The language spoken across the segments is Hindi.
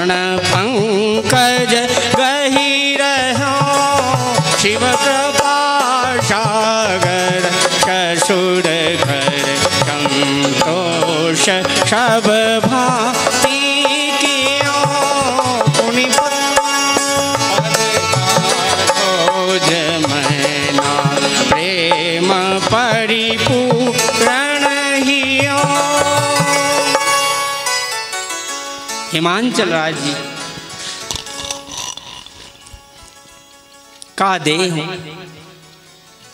चरण पंकज गहीर हो, शिव कृपा सागर ससुर घर संतोष सब भांति कियो, पुनि जमना प्रेम परिपूर्ण हियो। हिमांचल राज जी का देह हूँ,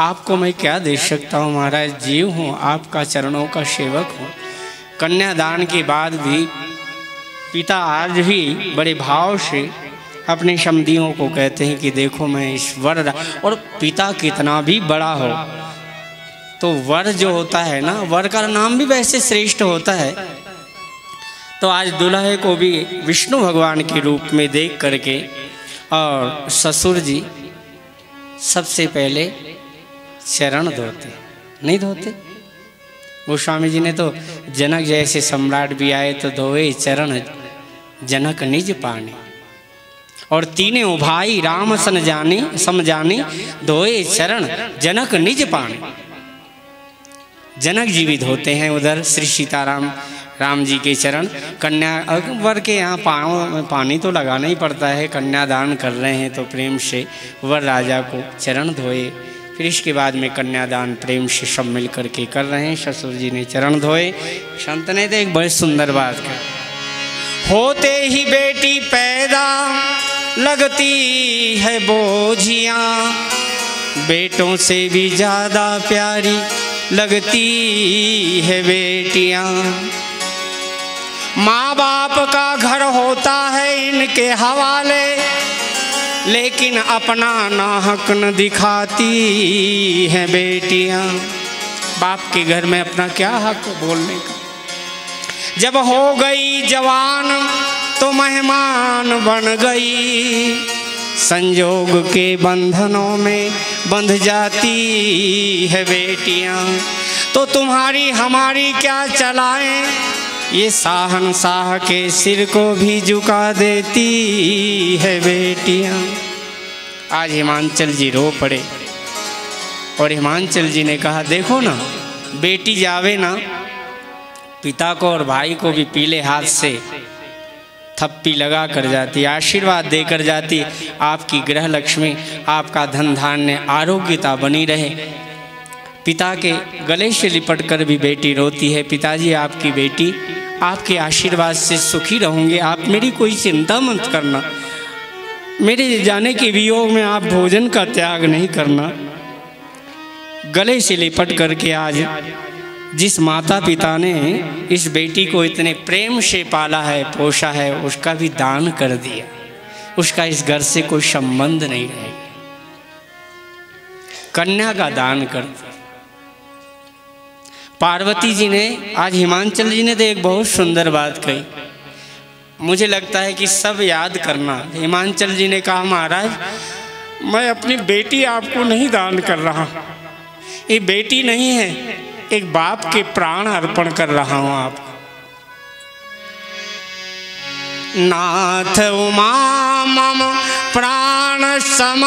आपको मैं क्या दे सकता हूँ महाराज, जीव हूँ, आपका चरणों का सेवक हूँ। कन्यादान के बाद भी पिता आज भी बड़े भाव से अपने समधियों को कहते हैं कि देखो मैं इस वर, और पिता कितना भी बड़ा हो तो वर जो होता है ना, वर का नाम भी वैसे श्रेष्ठ होता है। तो आज दुल्हे को भी विष्णु भगवान के रूप में देख करके और ससुर जी सबसे पहले चरण धोते, नहीं धोते। गोस्वामी जी ने तो जनक जैसे सम्राट भी आए तो धोए चरण जनक निज पानी, और तीनों भाई राम सन जानी समझानी, धोए चरण जनक निज पानी। जनक जी भी धोते हैं उधर श्री सीताराम राम जी के चरण। कन्या वर के यहाँ पाँव में पानी तो लगाना ही पड़ता है, कन्यादान कर रहे हैं तो प्रेम से वर राजा को चरण धोए। फिर इसके बाद में कन्यादान प्रेम से सब मिल करके कर रहे हैं। ससुर जी ने चरण धोए। संत ने तो एक बड़ी सुंदर बात कही, होते ही बेटी पैदा लगती है बोझियाँ, बेटों से भी ज़्यादा प्यारी लगती है बेटियाँ। माँ बाप का घर होता है इनके हवाले, लेकिन अपना ना हक न दिखाती हैं बेटियां। बाप के घर में अपना क्या हक बोलने का। जब हो गई जवान तो मेहमान बन गई, संजोग के बंधनों में बंध जाती है बेटियां। तो तुम्हारी हमारी क्या चलाएं, ये शाहनशाह के सिर को भी झुका देती है बेटियां। आज हिमांचल जी रो पड़े और हिमांचल जी ने कहा देखो ना, बेटी जावे ना पिता को और भाई को भी पीले हाथ से थप्पी लगा कर जाती, आशीर्वाद देकर जाती। आपकी गृह लक्ष्मी, आपका धन धान्य आरोग्यता बनी रहे। पिता के गले से लिपट कर भी बेटी रोती है, पिताजी आपकी बेटी आपके आशीर्वाद से सुखी रहूँगे, आप मेरी कोई चिंता मत करना, मेरे जाने के वियोग में आप भोजन का त्याग नहीं करना। गले से लिपट करके आज जिस माता पिता ने इस बेटी को इतने प्रेम से पाला है, पोषा है, उसका भी दान कर दिया, उसका इस घर से कोई संबंध नहीं रहेगा। कन्या का दान कर दिया। पार्वती जी ने, आज हिमांचल जी ने तो एक बहुत सुंदर बात कही, मुझे लगता है कि सब याद करना। हिमांचल जी ने कहा महाराज मैं अपनी बेटी आपको नहीं दान कर रहा, ये बेटी नहीं है, एक बाप के प्राण अर्पण कर रहा हूं आप। नाथ उमा मम प्राण सम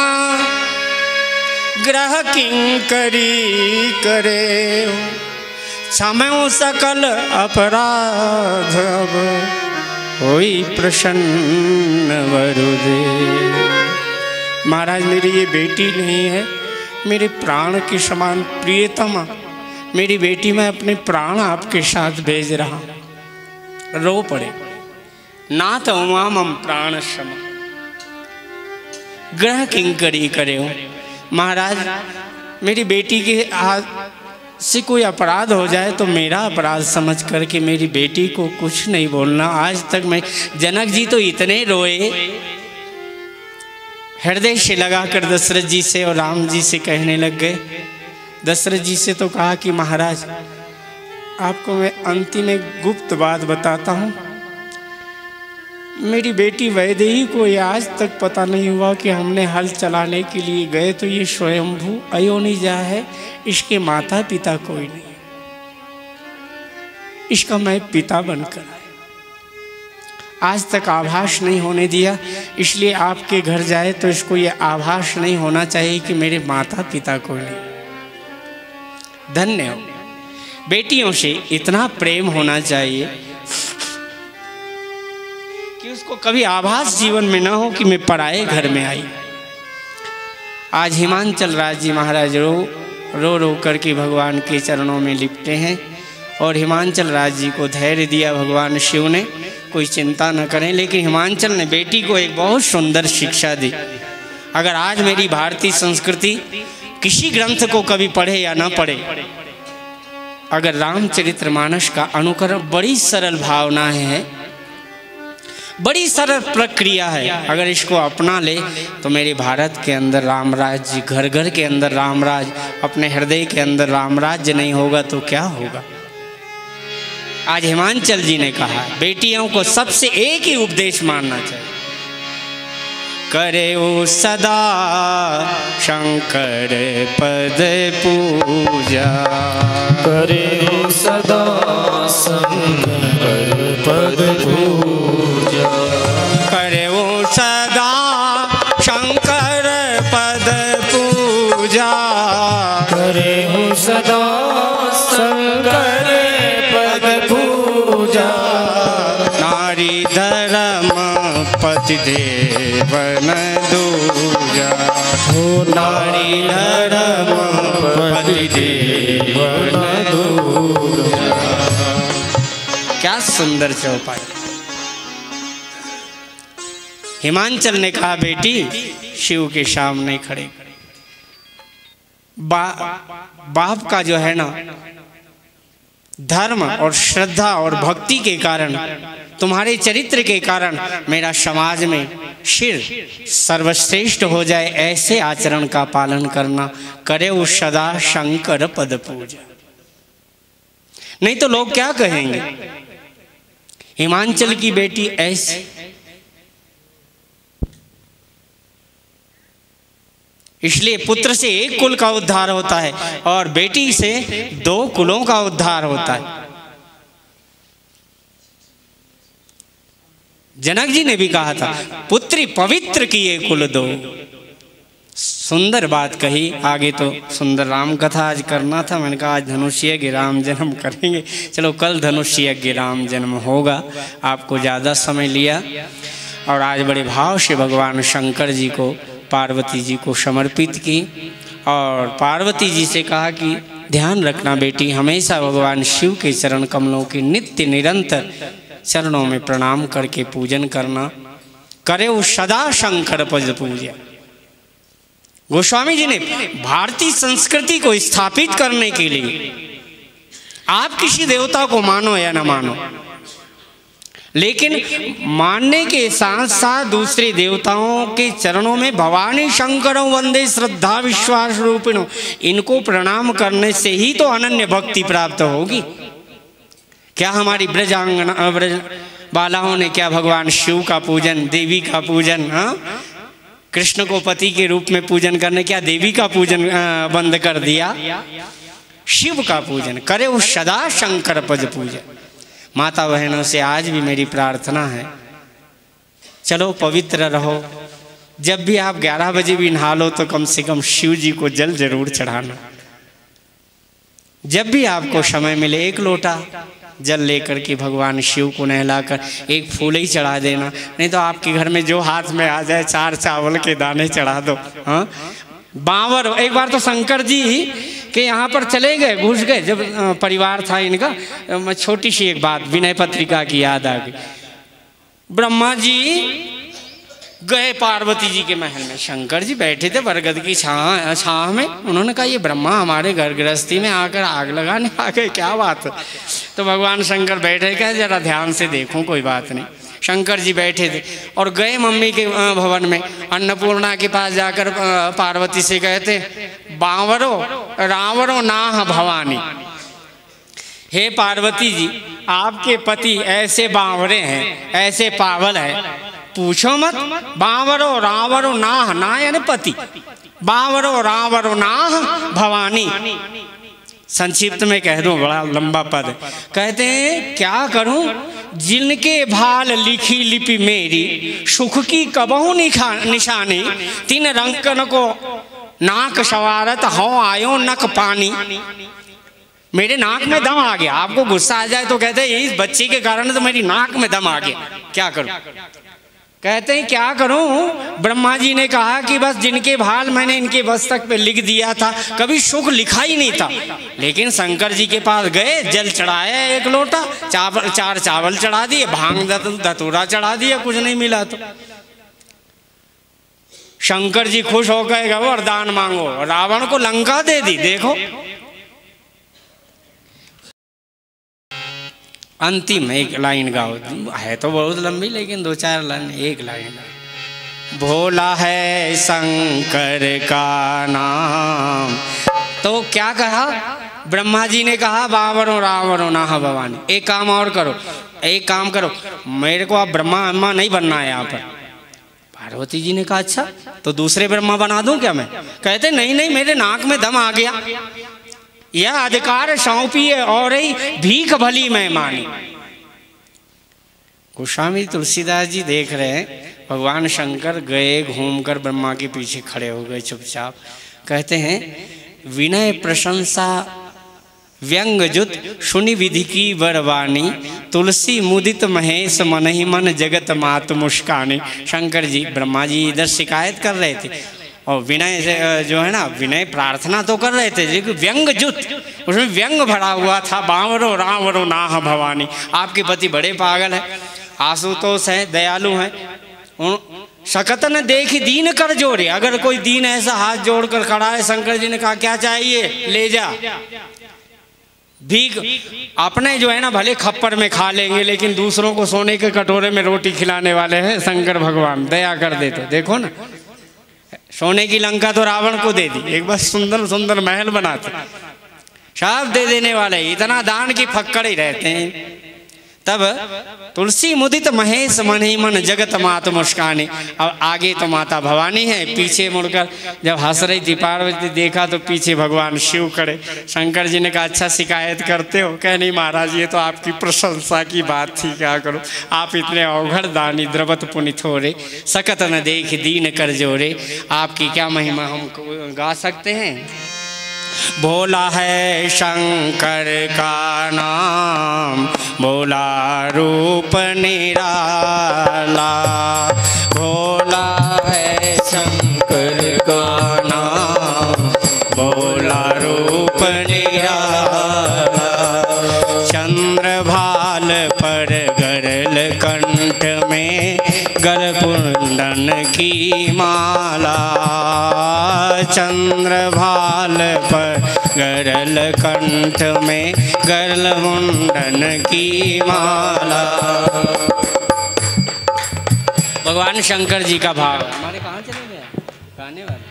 ग्रह किंकरी करे, क्षमो सकल अपराध अब होई प्रसन्न वरुदे। महाराज मेरी ये बेटी नहीं है, मेरे प्राण के समान प्रियतमा मेरी बेटी, मैं अपने प्राण आपके साथ भेज रहा हूं। रो पड़े। नाथ उमा मम प्राण सम ग्रह किंकरी करे हो। महाराज मेरी बेटी के हाथ से कोई अपराध हो जाए तो मेरा अपराध समझ करके मेरी बेटी को कुछ नहीं बोलना। आज तक मैं, जनक जी तो इतने रोए, हृदय से लगाकर दशरथ जी से और राम जी से कहने लग गए। दशरथ जी से तो कहा कि महाराज आपको मैं अंतिम एक गुप्त बात बताता हूँ, मेरी बेटी वैदेही को ये आज तक पता नहीं हुआ कि हमने हल चलाने के लिए गए तो ये स्वयंभू अयोनिजा है, इसके माता पिता कोई नहीं, इसका मैं पिता बनकर आज तक आभास नहीं होने दिया, इसलिए आपके घर जाए तो इसको ये आभास नहीं होना चाहिए कि मेरे माता पिता को नहीं। धन्य हो। बेटियों से इतना प्रेम होना चाहिए कि उसको कभी आभास जीवन में ना हो कि मैं पराए घर में आई। आज हिमांचल राज जी महाराज रो रो करके भगवान के चरणों में लिपटे हैं और हिमांचल राज जी को धैर्य दिया भगवान शिव ने, कोई चिंता न करें। लेकिन हिमांचल ने बेटी को एक बहुत सुंदर शिक्षा दी। अगर आज मेरी भारतीय संस्कृति किसी ग्रंथ को कभी पढ़े या ना पढ़े, अगर रामचरितमानस का अनुकरण, बड़ी सरल भावना है, बड़ी सरल प्रक्रिया है, अगर इसको अपना ले तो मेरे भारत के अंदर रामराज जी, घर घर के अंदर रामराज, अपने हृदय के अंदर रामराज्य नहीं होगा तो क्या होगा। आज हिमांचल जी ने कहा बेटियों को सबसे एक ही उपदेश मानना चाहिए, करे ओ सदा शंकर पद पूजा, करे ओ सदा शंकर पद पूजा, करे ओ सदा शंकर पद पूजा, करे ओ सदा शंकर पद पूजा, नारी धर्म पति देवन दूजा, हो नारी धर्म पति देवन दूजा। क्या सुंदर चौपाई। हिमांचल ने कहा बेटी शिव के सामने खड़े बाप का जो है ना धर्म और श्रद्धा और भक्ति के कारण, तुम्हारे चरित्र के कारण मेरा समाज में शिर सर्वश्रेष्ठ हो जाए, ऐसे आचरण का पालन करना। करे वो सदा शंकर पद पूजा। नहीं तो लोग क्या कहेंगे, हिमांचल की बेटी ऐसी। इसलिए पुत्र से एक कुल का उद्धार होता है और बेटी से 2 कुलों का उद्धार होता है। जनक जी ने भी कहा था पुत्री पवित्र किए कुल दो। सुंदर बात कही। आगे तो सुंदर राम कथा आज करना था, मैंने कहा आज धनुष यज्ञ राम जन्म करेंगे। चलो कल धनुष यज्ञ राम जन्म होगा। आपको ज़्यादा समय लिया और आज बड़े भाव से भगवान शंकर जी को पार्वती जी को समर्पित की और पार्वती जी से कहा कि ध्यान रखना बेटी, हमेशा भगवान शिव के चरण कमलों की नित्य निरंतर चरणों में प्रणाम करके पूजन करना। करे वो सदा शंकर पद पूजा। गोस्वामी जी ने भारतीय संस्कृति को स्थापित करने के लिए, आप किसी देवता को मानो या न मानो, लेकिन मानने के साथ साथ दूसरे देवताओं के चरणों में भवानी शंकरों वंदे श्रद्धा विश्वास रूपिणों, इनको प्रणाम करने से ही तो अनन्य भक्ति प्राप्त होगी। क्या हमारी ब्रजांगना ब्रज बालाओं ने क्या भगवान शिव का पूजन, देवी का पूजन, कृष्ण को पति के रूप में पूजन करने, क्या देवी का पूजन बंद कर दिया? शिव का पूजन करे वो सदा शंकर पद पूजन। माता बहनों से आज भी मेरी प्रार्थना है, चलो पवित्र रहो। जब भी आप 11 बजे भी नहा लो तो कम से कम शिव जी को जल जरूर चढ़ाना। जब भी आपको समय मिले 1 लोटा जल लेकर के भगवान शिव को नहलाकर 1 फूल ही चढ़ा देना। नहीं तो आपके घर में जो हाथ में आ जाए 4 चावल के दाने चढ़ा दो। हाँ, बावर एक बार तो शंकर जी के यहाँ पर चले गए, घुस गए, जब परिवार था इनका। छोटी सी एक बात विनय पत्रिका की याद आ गई। ब्रह्मा जी गए पार्वती जी के महल में, शंकर जी बैठे थे बरगद की छांव में। उन्होंने कहा ये ब्रह्मा हमारे घर गृहस्थी में आकर आग लगाने आ गए, क्या बात है? तो भगवान शंकर बैठे, कहे जरा ध्यान से देखूं, कोई बात नहीं। शंकर जी बैठे थे और गए मम्मी के भवन में। अन्नपूर्णा के पास जाकर पार्वती से कहते, बावरो रावरो नाह भवानी, हे पार्वती जी आपके पति ऐसे बावरे हैं, ऐसे पावल है, पूछो मत। बावरो रावरो नाह, ना यानी पति, बावरो रावरो नाह भवानी, संक्षिप्त में कह दूं, बड़ा लंबा पद है। कहते हैं क्या करूं, जिनके भाल लिखी लिपि मेरी, सुख की कबहू निशानी, तीन रंकन को नाक सवारत हों आयो नक पानी। मेरे नाक में दम आ गया। आपको गुस्सा आ जाए तो कहते हैं इस बच्चे के कारण तो मेरी नाक में दम आ गया, क्या करूं। कहते हैं क्या करूं, ब्रह्मा जी ने कहा कि बस जिनके भाल मैंने इनके मस्तक पे लिख दिया था, कभी सुख लिखा ही नहीं था। लेकिन शंकर जी के पास गए, जल चढ़ाया एक लोटा, चार चावल चढ़ा दिए, भांग धतूरा चढ़ा दिया, कुछ नहीं मिला। तो शंकर जी खुश हो गए, वरदान मांगो, रावण को लंका दे दी। देखो अंतिम एक लाइन गाओ, है तो बहुत लंबी लेकिन 2-4 लाइन, एक लाइन। भोला है शंकर का नाम। तो क्या कहा ब्रह्मा जी ने, कहा बावरो रावणो नाह भवानी, एक काम और करो, एक काम करो, मेरे को आप ब्रह्मा अम्मा नहीं बनना है यहाँ पर। पार्वती जी ने कहा अच्छा तो दूसरे ब्रह्मा बना दूं क्या मैं। कहते नहीं नहीं, मेरे नाक में दम आ गया, यह अधिकार सौंपिए और ही भीख भली मैं मानी। गोस्वामी तुलसीदास जी देख रहे हैं, भगवान शंकर गए, घूमकर ब्रह्मा के पीछे खड़े हो गए चुपचाप। कहते हैं विनय प्रशंसा व्यंग जुत सुनि विधि की बरवानी, तुलसी मुदित महेश मन ही मन जगत मात मुस्कानी। शंकर जी ब्रह्मा जी इधर शिकायत कर रहे थे और विनय जो है ना, विनय प्रार्थना तो कर रहे थे, लेकिन व्यंग जुत, उसमें व्यंग भरा हुआ था। बावरो रावणो नाह भवानी, आपके पति बड़े पागल है, आशुतोष है, दयालु है, शकत न देख दीन कर जोड़े। अगर कोई दीन ऐसा हाथ जोड़कर खड़ा है, शंकर जी ने कहा क्या चाहिए ले जा। भीख अपने जो है ना भले खप्पर में खा लेंगे, लेकिन दूसरों को सोने के कटोरे में रोटी खिलाने वाले हैं शंकर भगवान। दया कर दे तो देखो ना, सोने की लंका तो रावण को दे दी, एक बस सुंदर सुंदर महल बनाते, सब दे देने वाले, इतना दान की फक्कड़ ही रहते हैं। तब तुलसी मुदित महेश मन ही मन जगत मात मुस्कानी। अब आगे तो माता भवानी है, पीछे मुड़कर जब हंस रही थी पार्वती, देखा तो पीछे भगवान शिव खड़े। शंकर जी ने कहा अच्छा शिकायत करते हो। कह नहीं महाराज, ये तो आपकी प्रशंसा की बात थी, क्या करूं, आप इतने अवघड़ दानी द्रवत पुनित हो रे, सकत न देख दीन कर जोरे। आपकी क्या महिमा हम गा सकते हैं। भोला है शंकर का नाम, भोला रूप निराला। भोला है शंकर का नाम, भोला रूप निराला। चंद्रभाल पर गरल कंठ में गरकुंडन की माला। चंद्रभाल पर गरल कंठ में गरल मुंडन की माला। भगवान शंकर जी का भाव। हमारे कहाँ चले गए गाने वाले,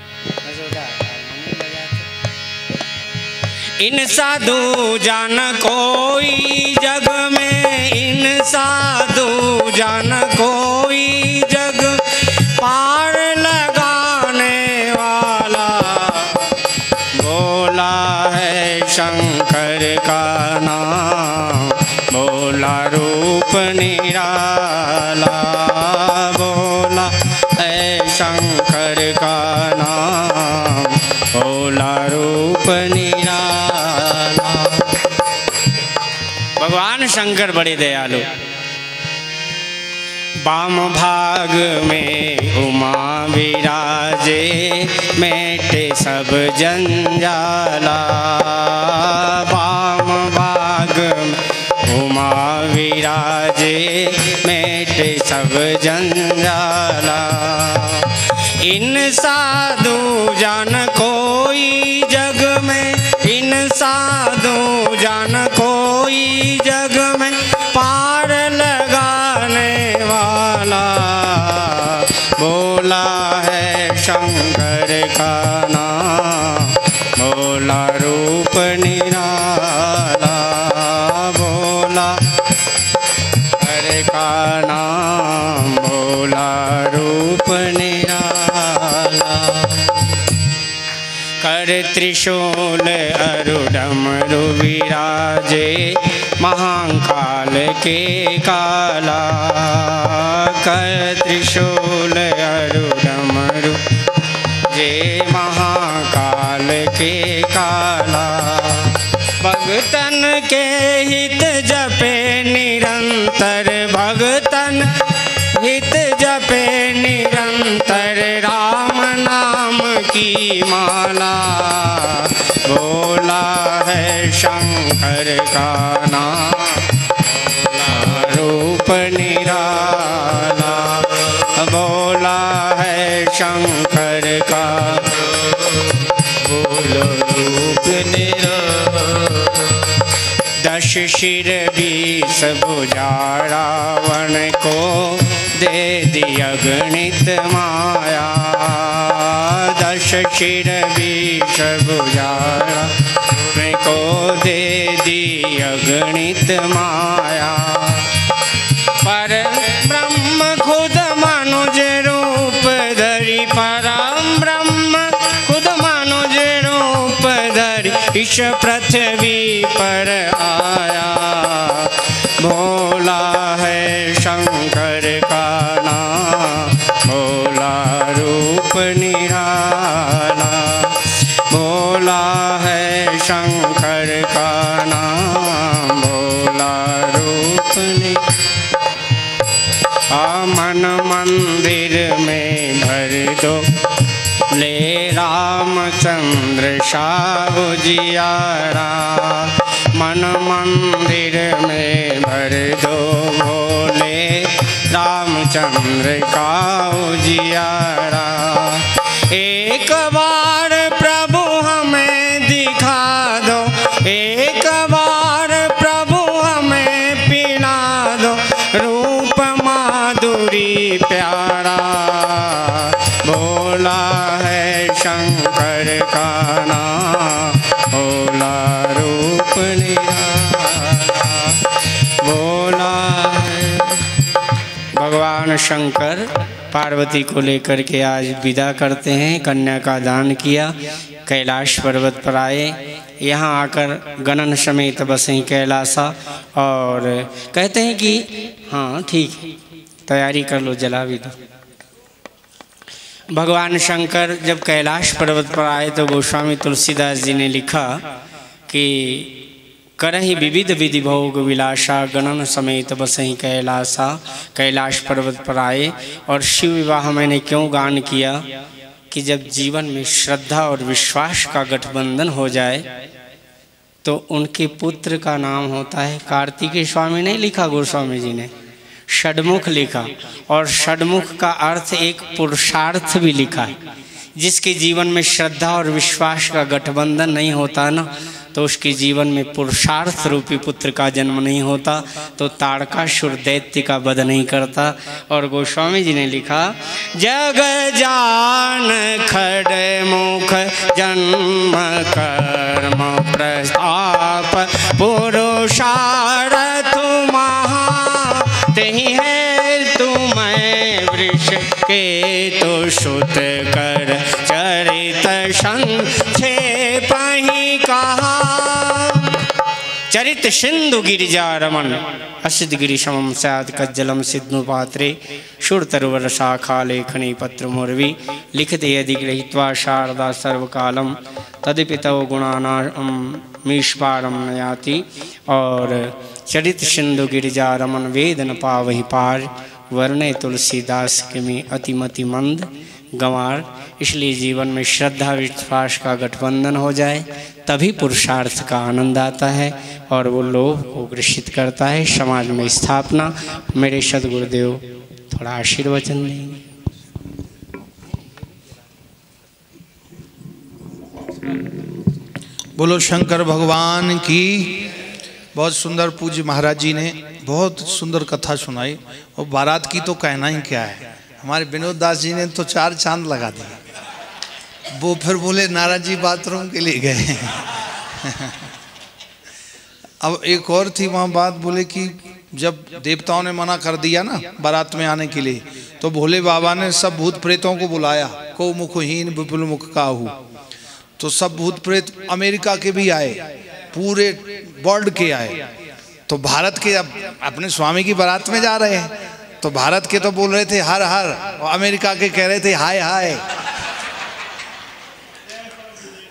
इन साधु जान कोई जग में, इन साधु जान कोई जग पार लगाने वाला। भोला है शंकर का नाम, भोला रूप निराला। भोला है शंकर का नाम, भोला रूप निराला। भगवान शंकर बड़े दयालु। वाम भाग में उमा विराजे, मेटे सब जंजाला। वाम भाग में उमा विराजे, मेटे सब जंजाला। इन साधु जान कोई जग में, इन साधु जान कोई जग में पार लगाने वाला। भोला है शंकर का नाम, भोला रूप निराला। भोला हर का नाम, भोला रूप निराला। कर कर त्रिशूल अरु डमरु विराजे महाकाल के काला। कर त्रिशूल अरु डमरु जे महाकाल के काला। भगतन के हित जपे निरंतर, भगतन हित जपे निरंतर राम नाम की माला। बोला है शंकर का नाम, बोला रूप निराला। बोला है शंकर का, बोलो रूप निराला। 10 शिर 20 भुजा रावण को दे दिया गणित माया। 10 शिर 20 भुजा रावण को दे दिया गणित माया। पर ब्रह्म खुद मनुज रूप धरी, परम ब्रह्म खुद मनुज रूप धरी इस पृथ्वी पर आया। भोला है शंकर का नाम, भोला रूप निराला। भोला है शंकर का नाम, भोला रूप निराला। मन मंदिर में भर दो ले रामचंद्र साहु जियारा। मन मंदिर में भर दो भोले रामचंद्र का उजियारा। एक बार प्रभु हमें दिखा दो, एक बार प्रभु हमें पिला दो रूप माधुरी प्यारा। भोला है शंकर का नाम, भोला रूप निराला। भोला है। भगवान शंकर पार्वती को लेकर के आज विदा करते हैं। कन्या का दान किया, कैलाश पर्वत पर आए। यहाँ आकर गणन समेत बसें कैलासा और कहते हैं कि हाँ ठीक है, तैयारी कर लो, जला भी दो। भगवान शंकर जब कैलाश पर्वत पर आए तो गोस्वामी तुलसीदास जी ने लिखा कि करहि विविध विधि भोग विलासा, गणन समेत बसहि कैलासा। कैलाश पर्वत पर आए और शिव विवाह मैंने क्यों गान किया कि जब जीवन में श्रद्धा और विश्वास का गठबंधन हो जाए तो उनके पुत्र का नाम होता है कार्तिकेय स्वामी। नहीं लिखा गोस्वामी जी ने, षडमुख लिखा। और षडमुख का अर्थ एक पुरुषार्थ भी लिखा है। जिसके जीवन में श्रद्धा और विश्वास का गठबंधन नहीं होता ना, तो उसके जीवन में पुरुषार्थ रूपी पुत्र का जन्म नहीं होता, तो ताड़कासुर दैत्य का वध नहीं करता। और गोस्वामी जी ने लिखा, जग जान खड़ मुख जन्म कर्म प्रताप पुरुषार्थ महा तेहि है तुम्हें वृष के तो सुत कर चरित संक्षेप ही कहा। चरित सिंधु गिरिजा रमन असित गिरि समम स्यात् कज्जलम सिद्धु पात्रे शूरतरुवर शाखा लेखनी पत्र मुर्वी लिखते यदि गृहीत्वा शारदा सर्वकालम तदिपितव गुणानां मीश्वारम नयाति। और चरित सिंधु गिरिजा रमन वेद न पावहि पार वर्णे तुलसीदास के में अतिमति मंद गंवार। इसलिए जीवन में श्रद्धा विश्वास का गठबंधन हो जाए तभी पुरुषार्थ का आनंद आता है और वो लोभ को ग्रसित करता है। समाज में स्थापना। मेरे सदगुरुदेव थोड़ा आशीर्वचन देंगे। बोलो शंकर भगवान की। बहुत सुंदर पूज्य महाराज जी ने बहुत सुंदर कथा सुनाई और बारात की तो कहना ही क्या है। हमारे विनोद दास जी ने तो 4 चांद लगा दिए। वो फिर बोले नाराज जी बाथरूम के लिए गए। अब एक और थी वहाँ बात, बोले कि जब देवताओं ने मना कर दिया ना बारात में आने के लिए, तो भोले बाबा ने सब भूत प्रेतों को बुलाया, को मुखहीन विपुल मुख काहू। तो सब भूत प्रेत अमेरिका के भी आए, पूरे वर्ल्ड के आए। तो भारत के अब अपने स्वामी की बारात में जा रहे हैं, तो भारत के तो बोल रहे थे हर हर, और अमेरिका के कह रहे थे हाय हाय।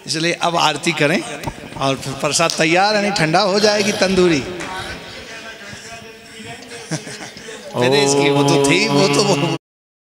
इसलिए अब आरती करें और फिर प्रसाद तैयार है, नहीं ठंडा हो जाएगी तंदूरी। फिर इसकी वो तो थी, वो तो